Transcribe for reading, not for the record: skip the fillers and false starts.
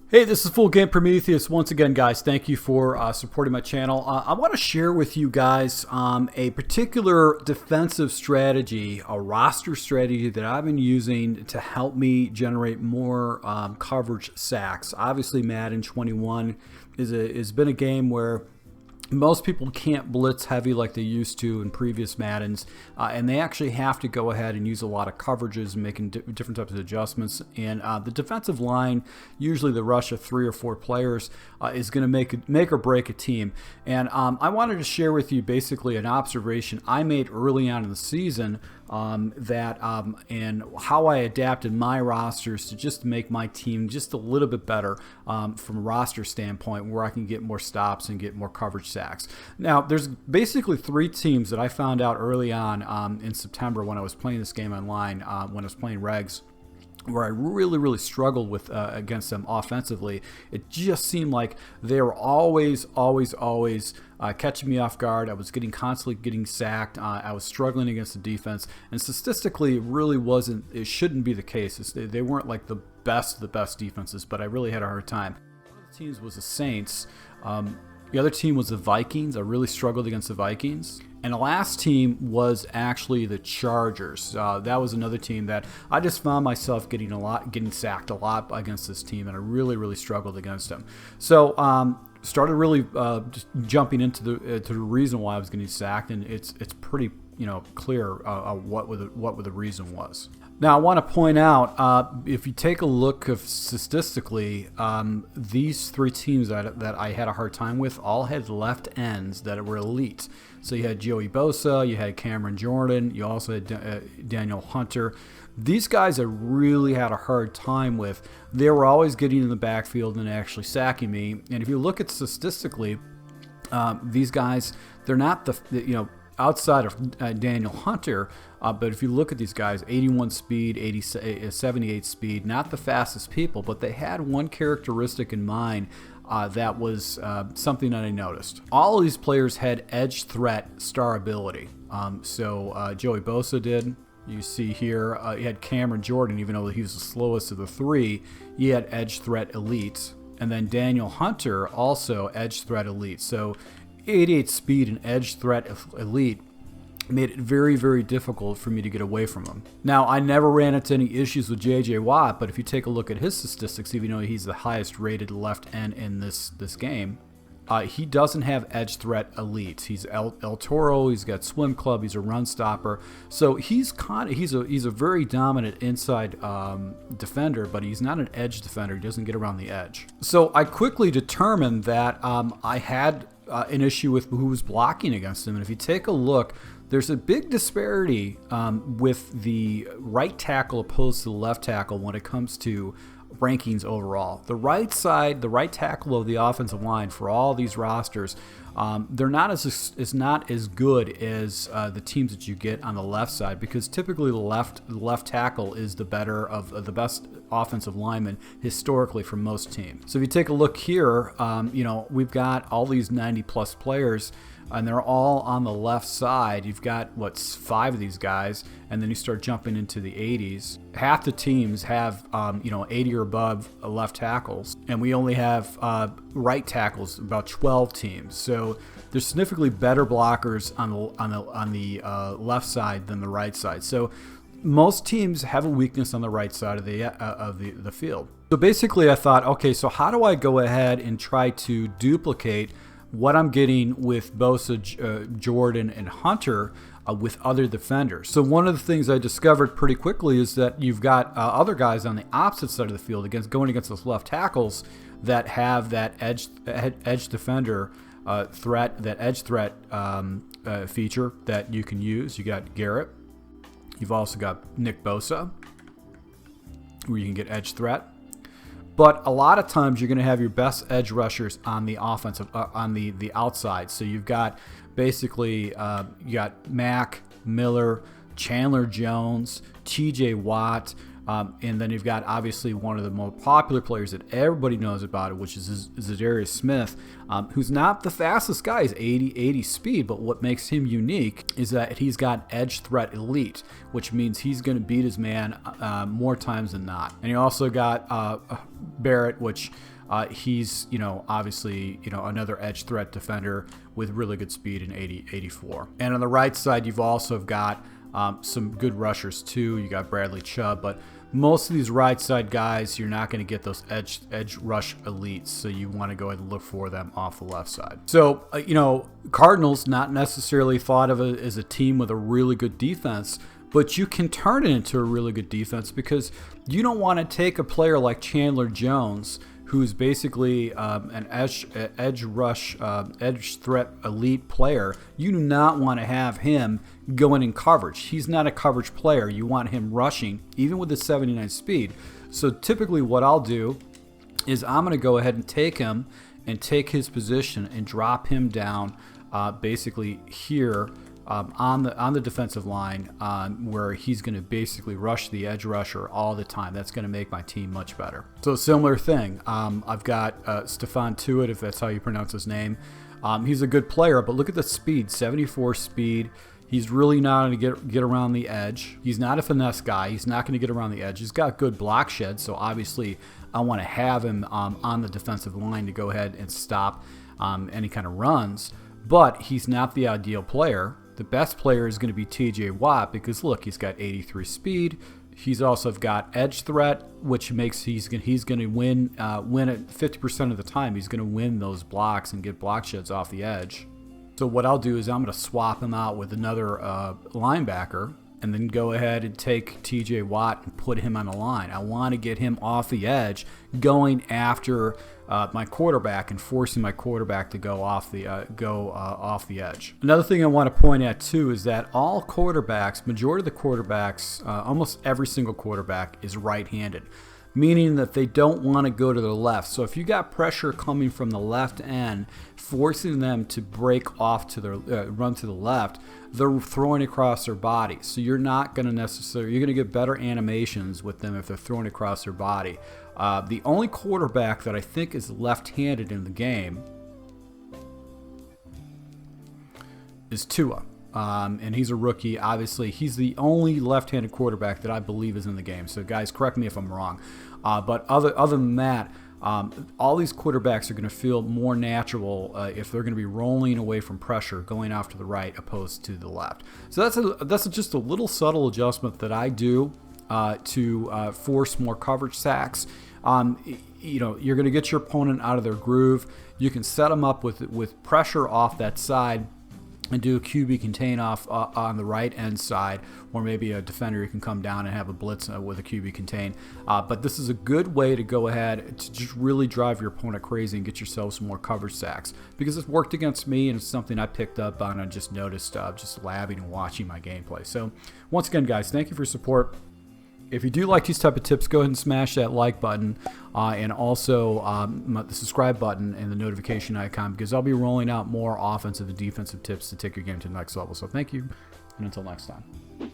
Hey, this is Full Game Prometheus. Once again, guys, thank you for supporting my channel. I want to share with you guys a particular defensive strategy, a roster strategy that I've been using to help me generate more coverage sacks. Obviously, Madden 21 has been a game where most people can't blitz heavy like they used to in previous Maddens, and they actually have to go ahead and use a lot of coverages and making different types of adjustments. And the defensive line, usually the rush of 3 or 4 players, is going to make or break a team. And I wanted to share with you basically an observation I made early on in the season and how I adapted my rosters to just make my team just a little bit better from a roster standpoint, where I can get more stops and get more coverage sacks. Now, there's basically 3 teams that I found out early on in September when I was playing this game online, when I was playing regs, where I really struggled with against them offensively. It just seemed like they were always catching me off guard. I was constantly getting sacked. I was struggling against the defense, and statistically, it shouldn't be the case. They weren't like the best of the best defenses, but I really had a hard time. One of the teams was the Saints. The other team was the Vikings. I really struggled against the Vikings. And the last team was actually the Chargers. That was another team that I just found myself getting sacked a lot against this team, and I really struggled against them. So started really just jumping into the reason why I was getting sacked, and it's pretty clear what the reason was. Now, I want to point out, if you take a look statistically, these 3 teams that I had a hard time with all had left ends that were elite. So you had Joey Bosa, you had Cameron Jordan, you also had Danielle Hunter. These guys I really had a hard time with. They were always getting in the backfield and actually sacking me. And if you look at statistically, these guys, they're not outside of Danielle Hunter, but if you look at these guys, 81 speed, 78 speed, not the fastest people, but they had one characteristic in mind that was something that I noticed. All of these players had edge threat star ability. So Joey Bosa did. You see here, he had Cameron Jordan, even though he was the slowest of the 3, he had edge threat elite. And then Danielle Hunter also edge threat elite. So 88 speed and edge threat elite made it very difficult for me to get away from him. Now, I never ran into any issues with J.J. Watt, but if you take a look at his statistics, even though he's the highest rated left end in this game, he doesn't have edge threat elite. He's El Toro, he's got swim club, he's a run stopper. So he's a very dominant inside defender, but he's not an edge defender. He doesn't get around the edge. So I quickly determined that I had an issue with who was blocking against him. And if you take a look, there's a big disparity with the right tackle opposed to the left tackle when it comes to rankings overall. The right side, the right tackle of the offensive line for all these rosters, they're not as good as the teams that you get on the left side, because typically the left tackle is the better of the best offensive lineman historically for most teams. So if you take a look here, we've got all these 90+ players, and they're all on the left side. You've got 5 of these guys, and then you start jumping into the 80s. Half the teams have 80 or above left tackles, and we only have right tackles, about 12 teams. So there's significantly better blockers on the left side than the right side. So most teams have a weakness on the right side of the field. So basically, I thought, okay, so how do I go ahead and try to duplicate what I'm getting with Bosa, Jordan, and Hunter with other defenders? So one of the things I discovered pretty quickly is that you've got other guys on the opposite side of the field going against those left tackles that have that edge defender threat, that edge threat feature that you can use. You got Garrett. You've also got Nick Bosa, where you can get edge threat. But a lot of times you're going to have your best edge rushers on the offensive, on the outside. So you've got basically you got Mack, Miller, Chandler Jones, T.J. Watt, and then you've got obviously one of the most popular players that everybody knows about it, which is Zadarius Smith, who's not the fastest guy. He's 80 speed, but what makes him unique is that he's got edge threat elite, which means he's going to beat his man more times than not. And you also got Barrett, which he's, obviously, another edge threat defender with really good speed in 84. And on the right side, you've also got some good rushers too. You got Bradley Chubb, but most of these right side guys, you're not going to get those edge rush elites, so you want to go ahead and look for them off the left side. So, Cardinals not necessarily thought of it as a team with a really good defense, but you can turn it into a really good defense because you don't want to take a player like Chandler Jones, who's basically an edge rush, edge threat elite player. You do not want to have him going in coverage. He's not a coverage player. You want him rushing, even with the 79 speed. So typically what I'll do is I'm going to go ahead and take him and take his position and drop him down basically here on the defensive line, where he's going to basically rush the edge rusher all the time. That's going to make my team much better. So similar thing. I've got Stephon Tuitt, if that's how you pronounce his name. He's a good player, but look at the speed, 74 speed. He's really not going to get around the edge. He's not a finesse guy. He's not going to get around the edge. He's got good block shed, so obviously I want to have him on the defensive line to go ahead and stop any kind of runs. But he's not the ideal player. The best player is going to be TJ Watt because look, he's got 83 speed. He's also got edge threat, which makes he's going to win at 50% of the time. He's going to win those blocks and get block sheds off the edge. So what I'll do is I'm going to swap him out with another linebacker and then go ahead and take TJ Watt and put him on the line. I want to get him off the edge, going after my quarterback and forcing my quarterback to go off the edge. Another thing I want to point out too is that all quarterbacks, majority of the quarterbacks, almost every single quarterback is right-handed, meaning that they don't want to go to the left. So if you got pressure coming from the left end, forcing them to break off to the run to the left, they're throwing across their body. So you're not going to necessarily, you're going to get better animations with them if they're throwing across their body. The only quarterback that I think is left-handed in the game is Tua. And he's a rookie. Obviously, he's the only left-handed quarterback that I believe is in the game. So, guys, correct me if I'm wrong. But other than that, all these quarterbacks are going to feel more natural if they're going to be rolling away from pressure, going off to the right opposed to the left. So that's just a little subtle adjustment that I do to force more coverage sacks. You're going to get your opponent out of their groove. You can set them up with pressure off that side and do a QB contain off on the right end side, or maybe a defender who can come down and have a blitz with a QB contain. But this is a good way to go ahead to just really drive your opponent crazy and get yourself some more coverage sacks, because it's worked against me and it's something I picked up on and just noticed just labbing and watching my gameplay. So once again, guys, thank you for your support. If you do like these type of tips, go ahead and smash that like button and also the subscribe button and the notification icon, because I'll be rolling out more offensive and defensive tips to take your game to the next level. So thank you, and until next time.